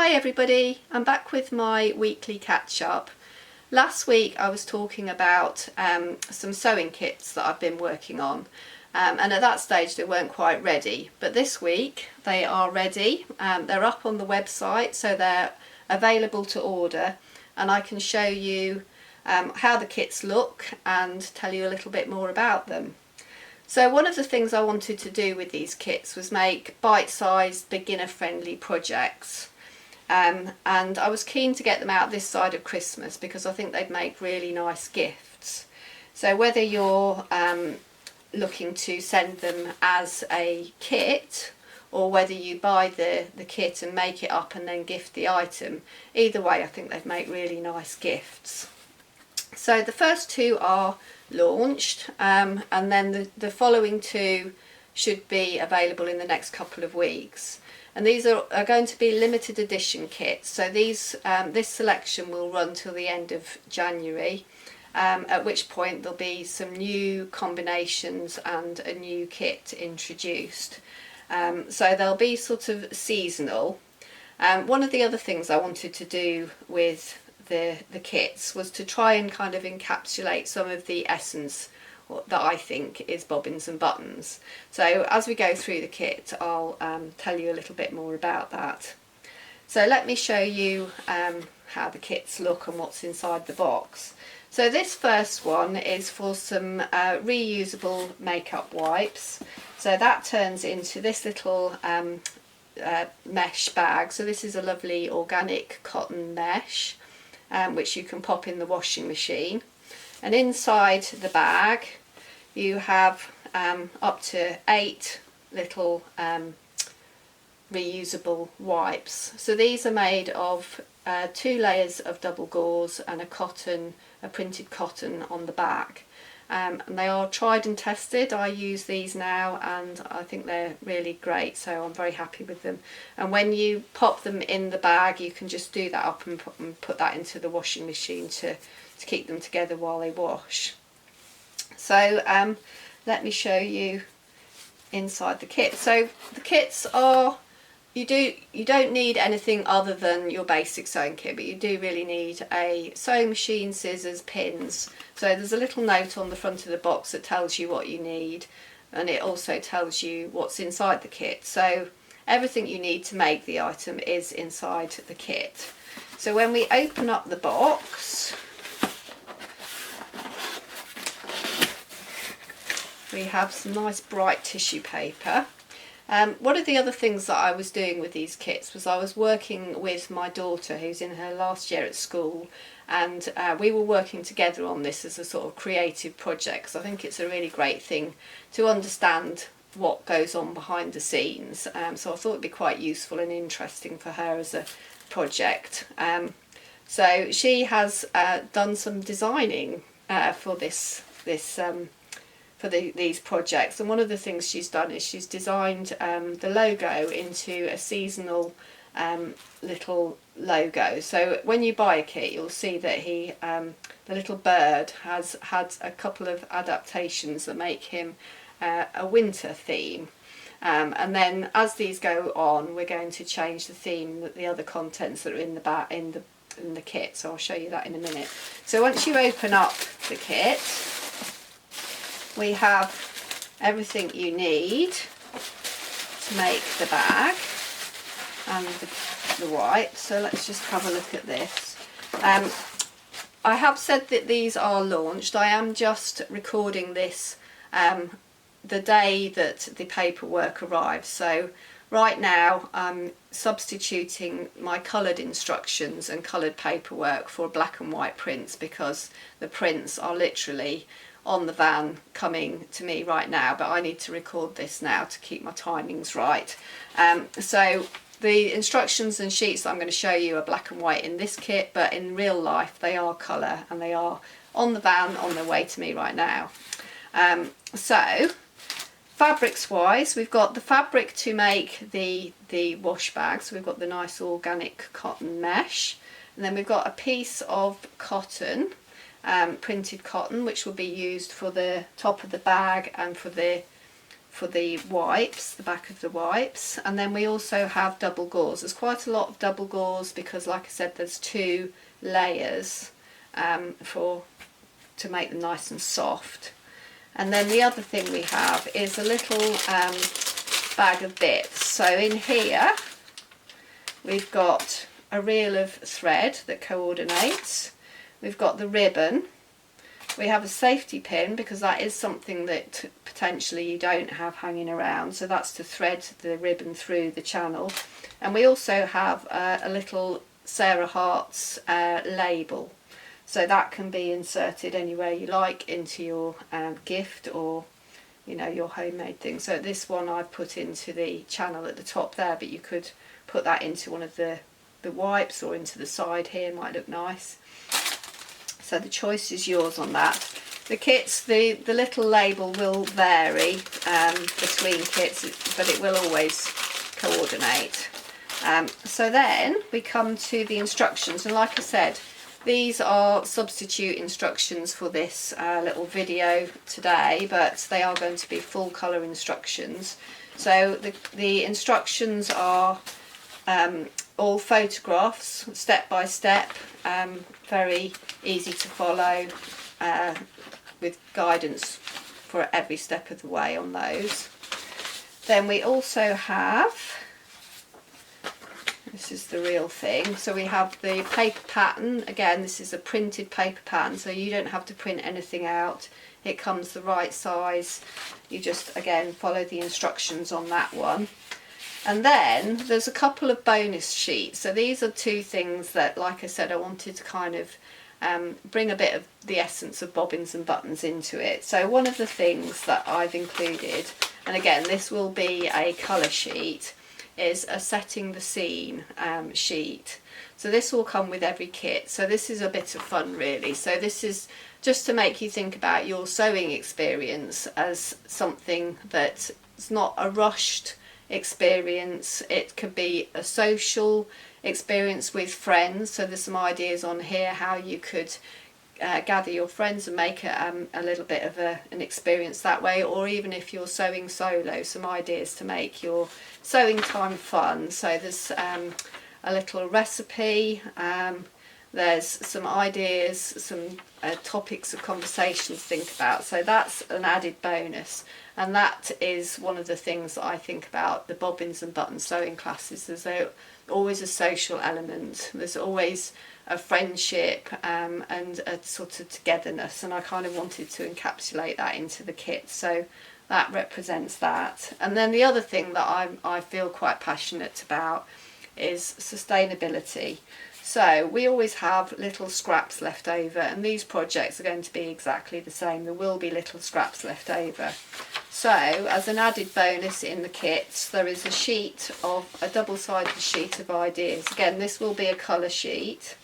Hi everybody, I'm back with my weekly catch-up. Last week I was talking about some sewing kits that I've been working on, and at that stage they weren't quite ready, but this week they are ready. They're up on the website, so they're available to order, and I can show you how the kits look and tell you a little bit more about them. So one of the things I wanted to do with these kits was make bite-sized, beginner-friendly projects. And I was keen to get them out this side of Christmas because I think they'd make really nice gifts. So whether you're looking to send them as a kit, or whether you buy the kit and make it up and then gift the item, either way I think they'd make really nice gifts. So the first two are launched, and then the following two should be available in the next couple of weeks. And these are going to be limited edition kits, so these this selection will run till the end of January, at which point there'll be some new combinations and a new kit introduced. So they'll be sort of seasonal. One of the other things I wanted to do with the kits was to try and kind of encapsulate some of the essence that I think is bobbins and buttons. So as we go through the kit I'll tell you a little bit more about that. So let me show you how the kits look and what's inside the box. So this first one is for some reusable makeup wipes. So that turns into this little mesh bag. So this is a lovely organic cotton mesh which you can pop in the washing machine. And inside the bag you have up to 8 little reusable wipes. So these are made of 2 layers of double gauze and a printed cotton on the back. And they are tried and tested. I use these now and I think they're really great, so I'm very happy with them. And when you pop them in the bag you can just do that up and put that into the washing machine to keep them together while they wash. So let me show you inside the kit. So the kits are, you don't need anything other than your basic sewing kit, but you do really need a sewing machine, scissors, pins. So there's a little note on the front of the box that tells you what you need, and it also tells you what's inside the kit. So everything you need to make the item is inside the kit. So when we open up the box, we have some nice bright tissue paper. One of the other things that I was doing with these kits was I was working with my daughter who's in her last year at school, and we were working together on this as a sort of creative project, because I think it's a really great thing to understand what goes on behind the scenes. So I thought it'd be quite useful and interesting for her as a project. So she has done some designing for these projects, and one of the things she's done is she's designed the logo into a seasonal little logo. So when you buy a kit you'll see that the little bird has had a couple of adaptations that make him a winter theme. And then as these go on we're going to change the theme, the other contents that are in the kit, so I'll show you that in a minute. So once you open up the kit we have everything you need to make the bag and the wipes. So let's just have a look at this. I have said that these are launched. I am just recording this the day that the paperwork arrives. So right now I'm substituting my coloured instructions and coloured paperwork for black and white prints, because the prints are literally on the van coming to me right now, but I need to record this now to keep my timings right. So the instructions and sheets that I'm going to show you are black and white in this kit, but in real life they are colour and they are on the van on their way to me right now. So fabrics wise, we've got the fabric to make the wash bag, so we've got the nice organic cotton mesh, and then we've got a piece of cotton, printed cotton, which will be used for the top of the bag and for the for the wipes, the back of the wipes, and then we also have double gauze. There's quite a lot of double gauze because, like I said, there's 2 layers to make them nice and soft. And then the other thing we have is a little bag of bits. So in here we've got a reel of thread that coordinates, we've got the ribbon, we have a safety pin because that is something that potentially you don't have hanging around, so that's to thread the ribbon through the channel, and we also have a little Sarah Hart's label, so that can be inserted anywhere you like into your gift or your homemade thing. So this one I've put into the channel at the top there, but you could put that into one of the wipes or into the side here, might look nice. So the choice is yours on that. The kits, the little label will vary between kits, but it will always coordinate. So then we come to the instructions, and like I said, these are substitute instructions for this little video today, but they are going to be full colour instructions. So the instructions are all photographs, step by step, very easy to follow, with guidance for every step of the way on those. Then we also have, this is the real thing, so we have the paper pattern. Again, this is a printed paper pattern, so you don't have to print anything out. It comes the right size. You just, again, follow the instructions on that one. And then there's a couple of bonus sheets. So these are 2 things that, like I said, I wanted to kind of bring a bit of the essence of bobbins and buttons into it. So one of the things that I've included, and again this will be a colour sheet, is a setting the scene sheet. So this will come with every kit. So this is a bit of fun really. So this is just to make you think about your sewing experience as something that's not a rushed experience. It could be a social experience with friends, so there's some ideas on here how you could gather your friends and make a little bit of an experience that way, or even if you're sewing solo, some ideas to make your sewing time fun. So there's a little recipe, there's some ideas, some topics of conversation to think about, so that's an added bonus. And that is one of the things that I think about the bobbins and buttons sewing classes. There's always a social element, there's always a friendship and a sort of togetherness, and I kind of wanted to encapsulate that into the kit, so that represents that. And then the other thing that I feel quite passionate about is sustainability. So we always have little scraps left over, and these projects are going to be exactly the same. There will be little scraps left over. So as an added bonus in the kits, there is a double-sided sheet of ideas. Again, this will be a colour sheet,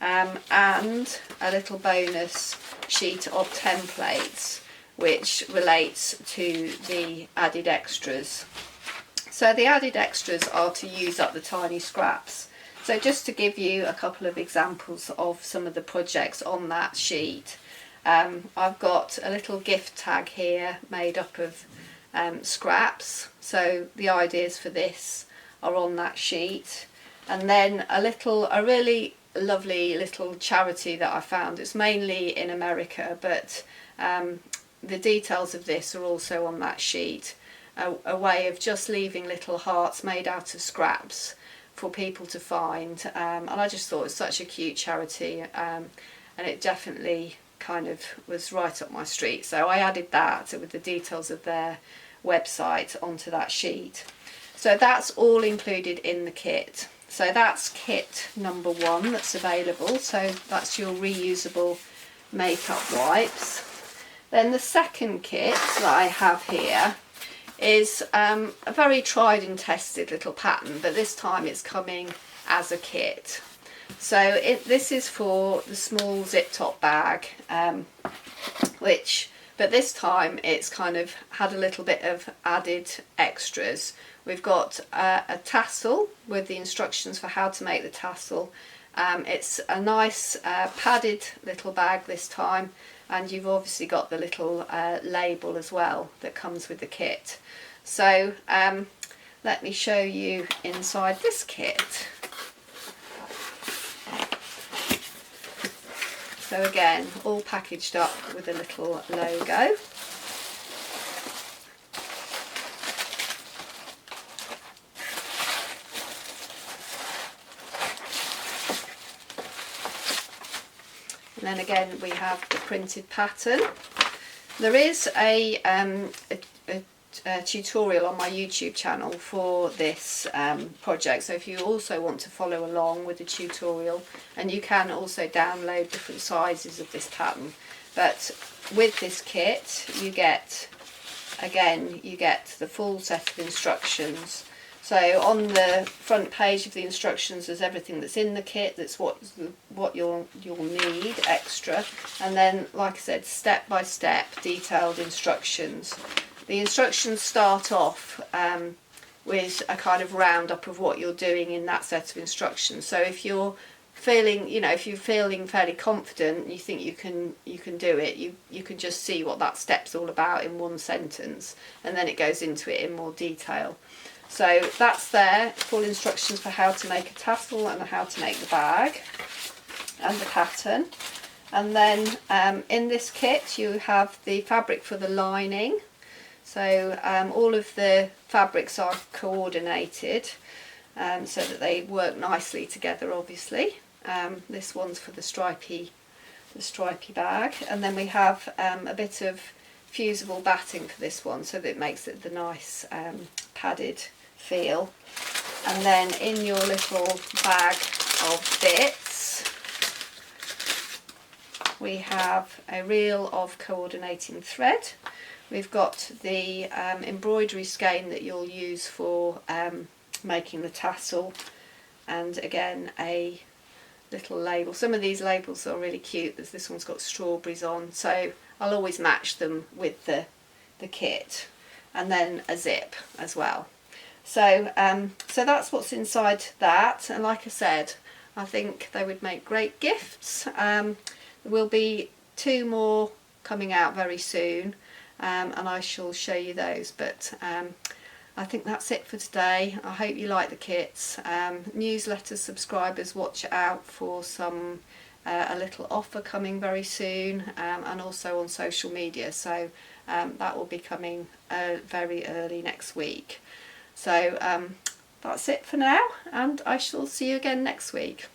and a little bonus sheet of templates which relates to the added extras. So the added extras are to use up the tiny scraps. So just to give you a couple of examples of some of the projects on that sheet, I've got a little gift tag here made up of scraps, so the ideas for this are on that sheet. And then a really lovely little charity that I found. It's mainly in America, but the details of this are also on that sheet. A way of just leaving little hearts made out of scraps for people to find, and I just thought it was such a cute charity, and it definitely kind of was right up my street, so I added that with the details of their website onto that sheet. So that's all included in the kit. So that's kit number 1 that's available, so that's your reusable makeup wipes. Then the second kit that I have here is a very tried and tested little pattern, but this time it's coming as a kit. So this is for the small zip top bag, but this time it's kind of had a little bit of added extras. We've got a tassel with the instructions for how to make the tassel. It's a nice padded little bag this time, and you've obviously got the little label as well that comes with the kit. So let me show you inside this kit. So again, all packaged up with a little logo. And then again we have the printed pattern. There is a tutorial on my YouTube channel for this project, so if you also want to follow along with the tutorial, and you can also download different sizes of this pattern. But with this kit you get, again, you get the full set of instructions. So on the front page of the instructions there's everything that's in the kit, that's what you'll need extra, and then, like I said, step by step detailed instructions. The instructions start off with a kind of roundup of what you're doing in that set of instructions. So if you're feeling, if you're feeling fairly confident, you think you can do it, you can just see what that step's all about in one sentence, and then it goes into it in more detail. So that's there, full instructions for how to make a tassel and how to make the bag and the pattern. And then in this kit you have the fabric for the lining. So all of the fabrics are coordinated so that they work nicely together, obviously. This one's for the stripy bag, and then we have a bit of fusible batting for this one, so that it makes it the nice padded feel. And then in your little bag of bits we have a reel of coordinating thread. We've got the embroidery skein that you'll use for making the tassel, and again a little label. Some of these labels are really cute. This one's got strawberries on, so I'll always match them with the kit, and then a zip as well. So so that's what's inside that, and like I said, I think they would make great gifts. There will be 2 more coming out very soon, and I shall show you those, but I think that's it for today. I hope you like the kits. Newsletter subscribers, watch out for some a little offer coming very soon, and also on social media, so that will be coming very early next week. So that's it for now, and I shall see you again next week.